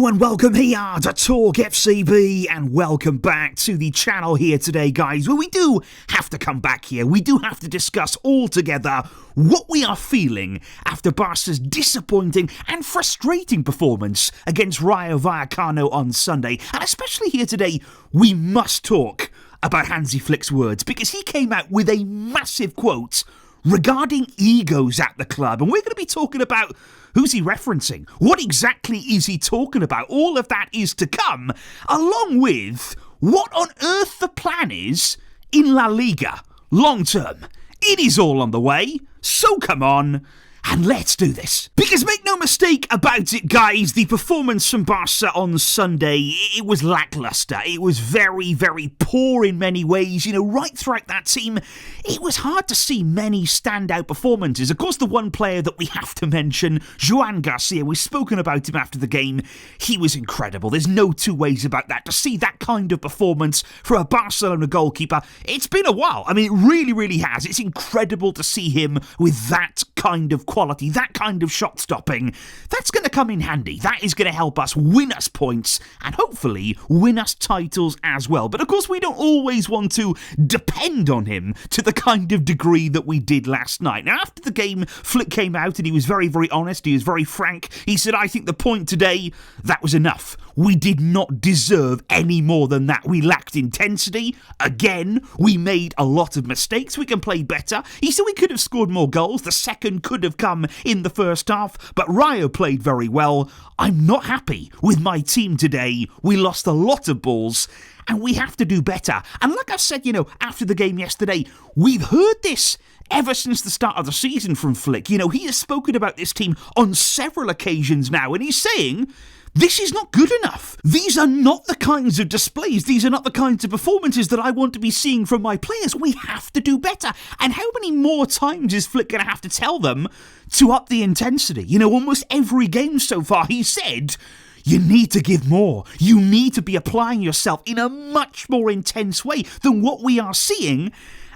and welcome here to TalkFCB, and welcome back to the channel here today, guys, where we do have to come back here. We do have to discuss all together what we are feeling after Barca's disappointing and frustrating performance against Rayo Vallecano on Sunday. And especially here today, we must talk about Hansi Flick's words, because he came out with a massive quote regarding egos at the club, and we're going to be talking about who's he referencing, what exactly is he talking about. All of that is to come, along with what on earth the plan is in La Liga long term. It is all on the way, so come on and let's do this. Because make no mistake about it, guys, the performance from Barca on Sunday, it was lackluster. It was very, very poor in many ways. You know, right throughout that team, it was hard to see many standout performances. Of course, the one player that we have to mention, Joan Garcia, we've spoken about him after the game. He was incredible. There's no two ways about that. To see that kind of performance for a Barcelona goalkeeper, it's been a while. I mean, it really, really has. It's incredible to see him with that kind of quality, that kind of shot stopping. That's going to come in handy. That is going to help us win us points and hopefully win us titles as well. But of course, we don't always want to depend on him to the kind of degree that we did last night. Now, after the game, Flick came out and he was very, very honest. He was very frank. He said, I think the point today, that was enough. We did not deserve any more than that. We lacked intensity. Again, we made a lot of mistakes. We can play better. He said we could have scored more goals. The second could have come in the first half, but Rayo played very well. I'm not happy with my team today. We lost a lot of balls, and we have to do better. And like I said, you know, after the game yesterday, we've heard this ever since the start of the season from Flick. You know, he has spoken about this team on several occasions now, and he's saying this is not good enough. These are not the kinds of displays. These are not the kinds of performances that I want to be seeing from my players. We have to do better. And how many more times is Flick going to have to tell them to up the intensity? You know, almost every game so far, he said, you need to give more. You need to be applying yourself in a much more intense way than what we are seeing.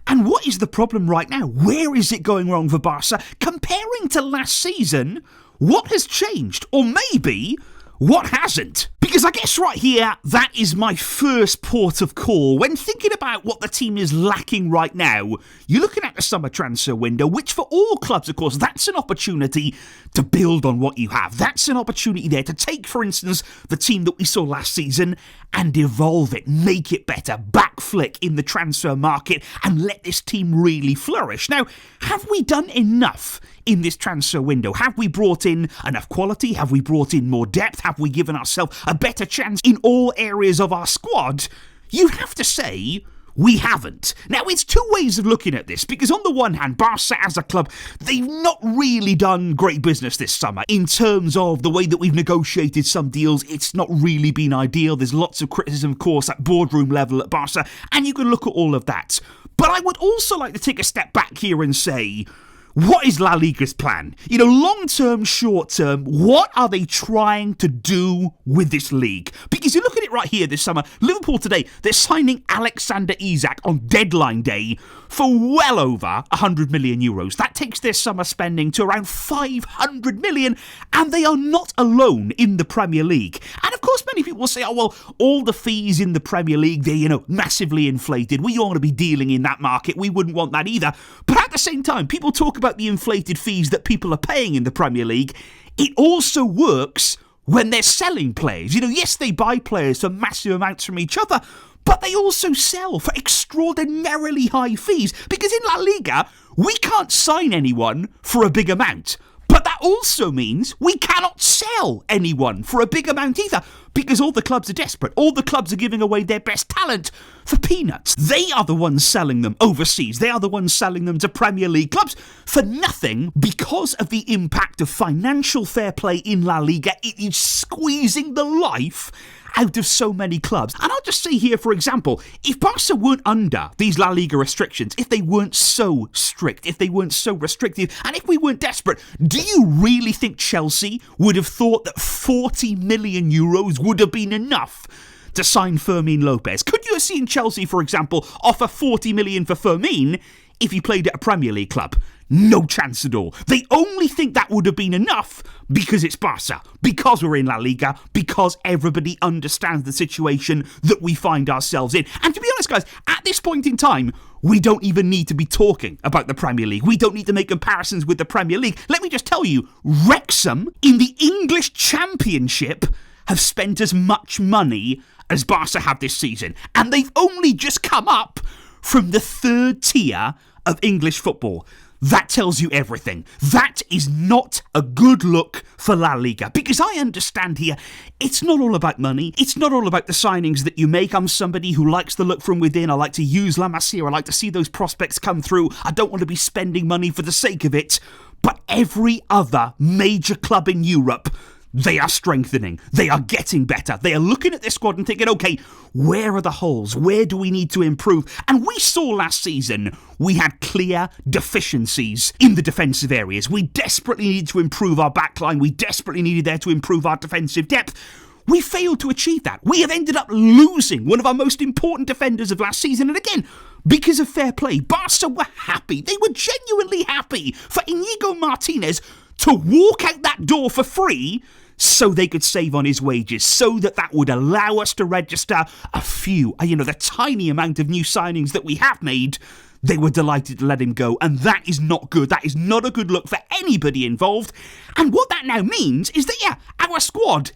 And what is the problem right now? Where is it going wrong for Barca? Comparing to last season, what has changed? Or maybe what hasn't? Because I guess right here, that is my first port of call. When thinking about what the team is lacking right now, you're looking at the summer transfer window, which for all clubs, of course, that's an opportunity to build on what you have. That's an opportunity there to take, for instance, the team that we saw last season and evolve it, make it better, back Flick in the transfer market and let this team really flourish. Now, have we done enough in this transfer window? Have we brought in enough quality? Have we brought in more depth? Have we given ourselves a better chance in all areas of our squad? You have to say we haven't. Now, it's two ways of looking at this, because on the one hand, Barca as a club, they've not really done great business this summer in terms of the way that we've negotiated some deals. It's not really been ideal. There's lots of criticism, of course, at boardroom level at Barca, and you can look at all of that. But I would also like to take a step back here and say, what is La Liga's plan? You know, long-term, short-term, what are they trying to do with this league? Because you look at it right here this summer, Liverpool today, they're signing Alexander Isak on deadline day for well over 100 million euros. That takes their summer spending to around 500 million, and they are not alone in the Premier League. And of course, many people will say, oh, well, all the fees in the Premier League, they're, you know, massively inflated. We don't want to be dealing in that market. We wouldn't want that either. But at the same time, people talk about the inflated fees that people are paying in the Premier League. It also works when they're selling players. You know, yes, they buy players for massive amounts from each other, but they also sell for extraordinarily high fees. Because in La Liga, we can't sign anyone for a big amount. But that also means we cannot sell anyone for a big amount either, because all the clubs are desperate. All the clubs are giving away their best talent for peanuts. They are the ones selling them overseas. They are the ones selling them to Premier League clubs for nothing because of the impact of financial fair play in La Liga. It is squeezing the life out of so many clubs. And I'll just say here, for example, if Barca weren't under these La Liga restrictions, if they weren't so strict, if they weren't so restrictive, and if we weren't desperate, do you really think Chelsea would have thought that 40 million euros would have been enough to sign Fermin Lopez? Could you have seen Chelsea, for example, offer 40 million for Fermin if he played at a Premier League club? no chance at all. They only think that would have been enough because it's Barca, because we're in La Liga, because everybody understands the situation that we find ourselves in. And to be honest, guys, at this point in time, we don't even need to be talking about the Premier League. We don't need to make comparisons with the Premier League. Let me just tell you, Wrexham in the English Championship have spent as much money as Barca have this season. And they've only just come up from the third tier of English football. That tells you everything. That is not a good look for La Liga. Because I understand here, it's not all about money. It's not all about the signings that you make. I'm somebody who likes the look from within. I like to use La Masia. I like to see those prospects come through. I don't want to be spending money for the sake of it. But every other major club in Europe, they are strengthening. They are getting better. They are looking at this squad and thinking, okay, where are the holes? Where do we need to improve? And we saw last season we had clear deficiencies in the defensive areas. We desperately needed to improve our backline. We desperately needed there to improve our defensive depth. We failed to achieve that. We have ended up losing one of our most important defenders of last season. And again, because of fair play, Barca were happy. They were genuinely happy for Inigo Martinez to walk out that door for free so they could save on his wages, so that would allow us to register a few, the tiny amount of new signings that we have made. They were delighted to let him go, and that is not good. That is not a good look for anybody involved. And what that now means is that, our squad,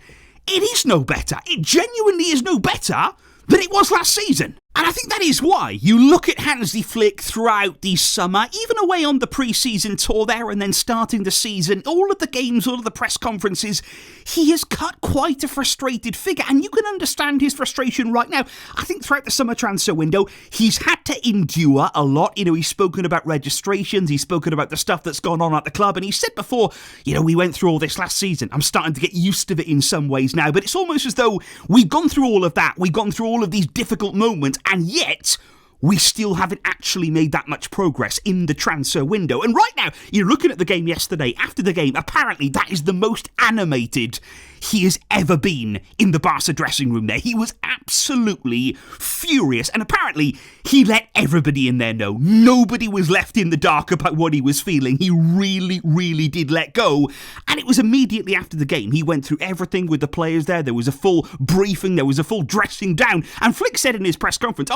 it is no better. It genuinely is no better than it was last season. And I think that is why you look at Hansi Flick throughout the summer, even away on the pre-season tour there and then starting the season, all of the games, all of the press conferences, he has cut quite a frustrated figure. And you can understand his frustration right now. I think throughout the summer transfer window, he's had to endure a lot. He's spoken about registrations, he's spoken about the stuff that's gone on at the club, and he said before, we went through all this last season. I'm starting to get used to it in some ways now, but it's almost as though we've gone through all of that. We've gone through all of these difficult moments, and yet we still haven't actually made that much progress in the transfer window. And right now, you're looking at the game yesterday. After the game, apparently that is the most animated he has ever been in the Barca dressing room there. He was absolutely furious, and apparently he let everybody in there know. Nobody was left in the dark about what he was feeling. He really, really did let go, and it was immediately after the game. He went through everything with the players there. There was a full briefing, there was a full dressing down, and Flick said in his press conference,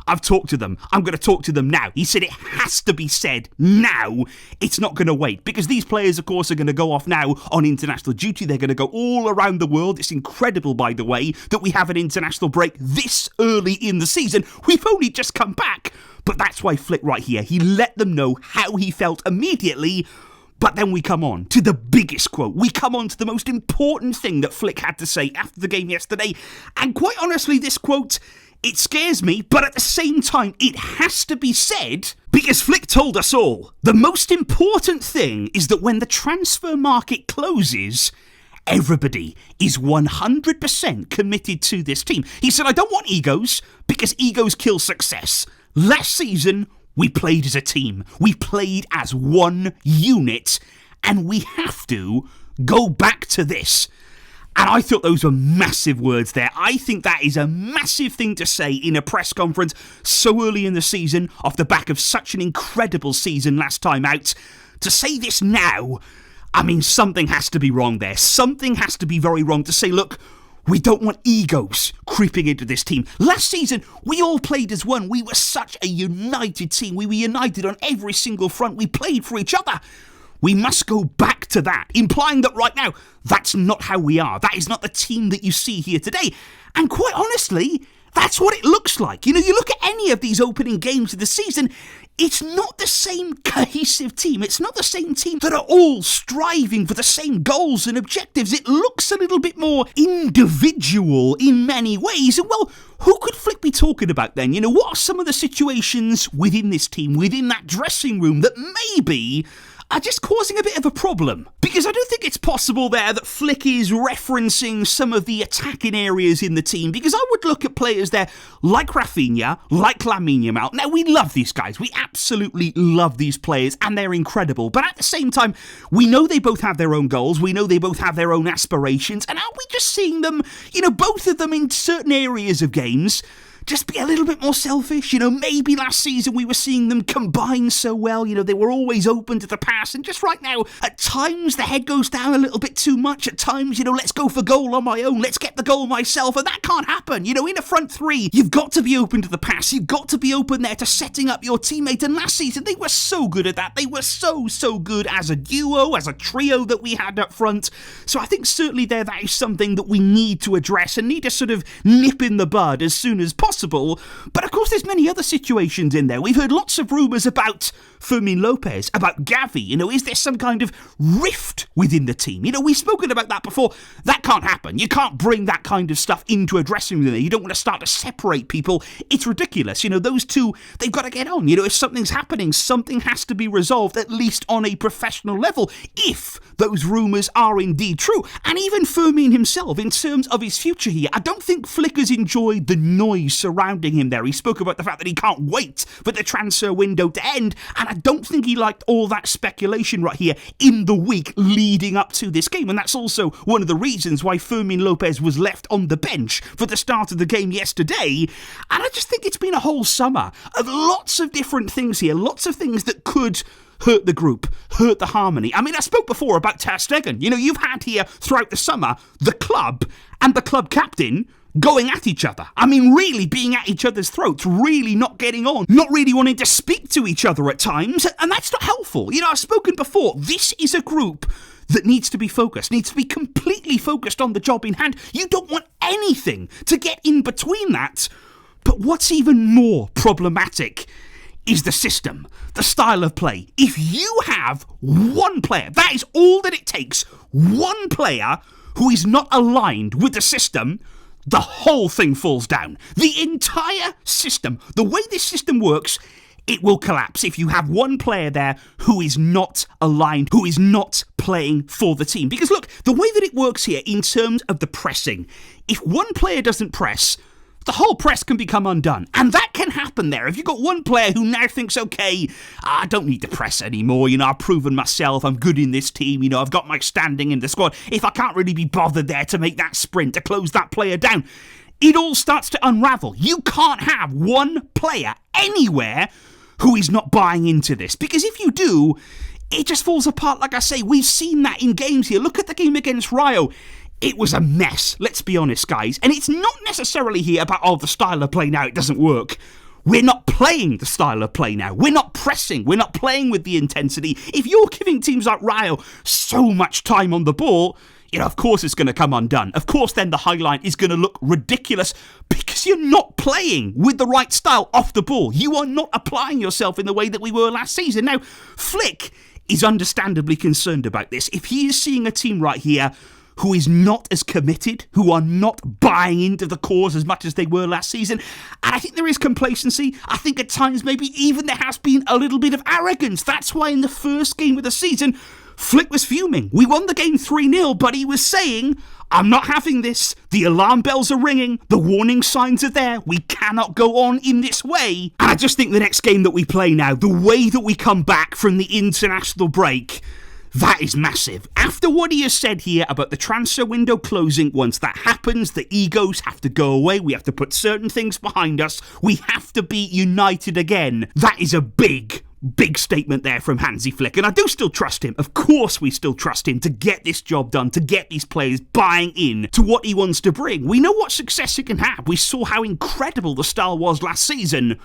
I've talked to them. I'm going to talk to them now. He said it has to be said now. It's not going to wait, because these players, of course, are going to go off now on international duty. They're going to go all around the world. It's incredible, by the way, that we have an international break this early in the season. We've only just come back, but that's why Flick right here, he let them know how he felt immediately. But then we come on to the biggest quote. We come on to the most important thing that Flick had to say after the game yesterday. And quite honestly, this quote, it scares me, but at the same time, it has to be said, because Flick told us all, the most important thing is that when the transfer market closes, everybody is 100% committed to this team. He said, I don't want egos, because egos kill success. Last season, we played as a team. We played as one unit, and we have to go back to this. And I thought those were massive words there. I think that is a massive thing to say in a press conference so early in the season, off the back of such an incredible season last time out. To say this now, something has to be wrong there. Something has to be very wrong to say, look, we don't want egos creeping into this team. Last season, we all played as one. We were such a united team. We were united on every single front. We played for each other. We must go back to that, implying that right now, that's not how we are. That is not the team that you see here today. And quite honestly, that's what it looks like. You look at any of these opening games of the season, it's not the same cohesive team. It's not the same team that are all striving for the same goals and objectives. It looks a little bit more individual in many ways. And well, who could Flick be talking about then? What are some of the situations within this team, within that dressing room, that maybe are just causing a bit of a problem? Because I don't think it's possible there that Flick is referencing some of the attacking areas in the team, because I would look at players there like Rafinha, like Lamine Yamal. Now, we love these guys. We absolutely love these players, and they're incredible. But at the same time, we know they both have their own goals. We know they both have their own aspirations. And aren't we just seeing them, both of them in certain areas of games, just be a little bit more selfish. Maybe last season we were seeing them combine so well. They were always open to the pass. And just right now, at times the head goes down a little bit too much. At times, let's go for goal on my own. Let's get the goal myself. And that can't happen. In a front three, you've got to be open to the pass. You've got to be open there to setting up your teammate. And last season, they were so good at that. They were so good as a duo, as a trio that we had up front. So I think certainly that is something that we need to address and need to sort of nip in the bud as soon as possible. But of course, there's many other situations in there. We've heard lots of rumours about Fermin Lopez, about Gavi. Is there some kind of rift within the team? We've spoken about that before. That can't happen. You can't bring that kind of stuff into a dressing room. You don't want to start to separate people. It's ridiculous. Those two, they've got to get on. If something's happening, something has to be resolved, at least on a professional level, if those rumours are indeed true. And even Fermin himself, in terms of his future here, I don't think Flick has enjoyed the noise surrounding him there. He spoke about the fact that he can't wait for the transfer window to end, and I don't think he liked all that speculation right here in the week leading up to this game. And that's also one of the reasons why Fermin Lopez was left on the bench for the start of the game yesterday. And I just think it's been a whole summer of lots of different things here, lots of things that could hurt the group, hurt the harmony. I mean, I spoke before about Ter Stegen. You've had here throughout the summer the club and the club captain going at each other. I mean, really being at each other's throats, really not getting on, not really wanting to speak to each other at times, and that's not helpful. I've spoken before, this is a group that needs to be focused, needs to be completely focused on the job in hand. You don't want anything to get in between that. But what's even more problematic is the system, the style of play. If you have one player, that is all that it takes, one player who is not aligned with the system, the whole thing falls down. The entire system, the way this system works, it will collapse if you have one player there who is not aligned, who is not playing for the team. Because look, the way that it works here in terms of the pressing, if one player doesn't press, the whole press can become undone. And that can happen there. If you've got one player who now thinks, okay, I don't need to press anymore, I've proven myself, I'm good in this team, I've got my standing in the squad. If I can't really be bothered there to make that sprint, to close that player down, it all starts to unravel. You can't have one player anywhere who is not buying into this. Because if you do, it just falls apart. Like I say, we've seen that in games here. Look at the game against Rayo. It was a mess, let's be honest, guys. And it's not necessarily here about, the style of play now, it doesn't work. We're not playing the style of play now. We're not pressing. We're not playing with the intensity. If you're giving teams like Rayo so much time on the ball, of course it's going to come undone. Of course then the highlight is going to look ridiculous because you're not playing with the right style off the ball. You are not applying yourself in the way that we were last season. Now, Flick is understandably concerned about this. If he is seeing a team right here who is not as committed, who are not buying into the cause as much as they were last season. And I think there is complacency. I think at times maybe even there has been a little bit of arrogance. That's why in the first game of the season, Flick was fuming. We won the game 3-0, but he was saying, I'm not having this. The alarm bells are ringing. The warning signs are there. We cannot go on in this way. And I just think the next game that we play now, the way that we come back from the international break, that is massive. After what he has said here about the transfer window closing, once that happens, the egos have to go away. We have to put certain things behind us. We have to be united again. That is a big statement there from Hansi Flick. And I do still trust him. Of course we still trust him to get this job done, to get these players buying in to what he wants to bring. We know what success he can have. We saw how incredible the style was last season.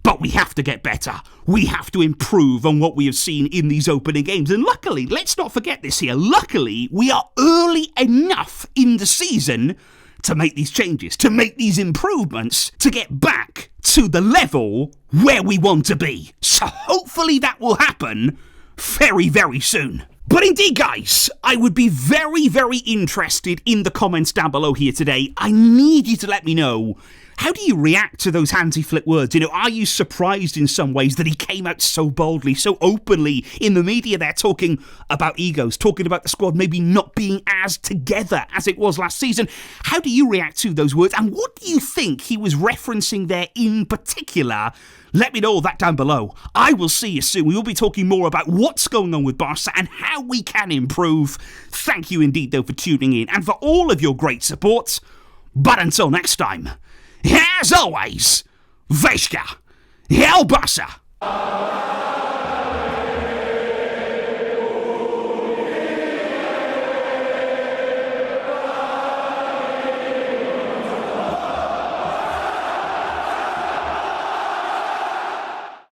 But we have to get better. We have to improve on what we have seen in these opening games. And luckily, let's not forget this here, luckily, we are early enough in the season to make these changes, to make these improvements, to get back to the level where we want to be. So hopefully that will happen very, very soon. But indeed, guys, I would be very, very interested in the comments down below here today. I need you to let me know, how do you react to those Hansi Flick words? Are you surprised in some ways that he came out so boldly, so openly in the media there, talking about egos, talking about the squad maybe not being as together as it was last season? How do you react to those words? And what do you think he was referencing there in particular? Let me know all that down below. I will see you soon. We will be talking more about what's going on with Barca and how we can improve. Thank you indeed, though, for tuning in and for all of your great support. But until next time, as always, Vejka, El Barça.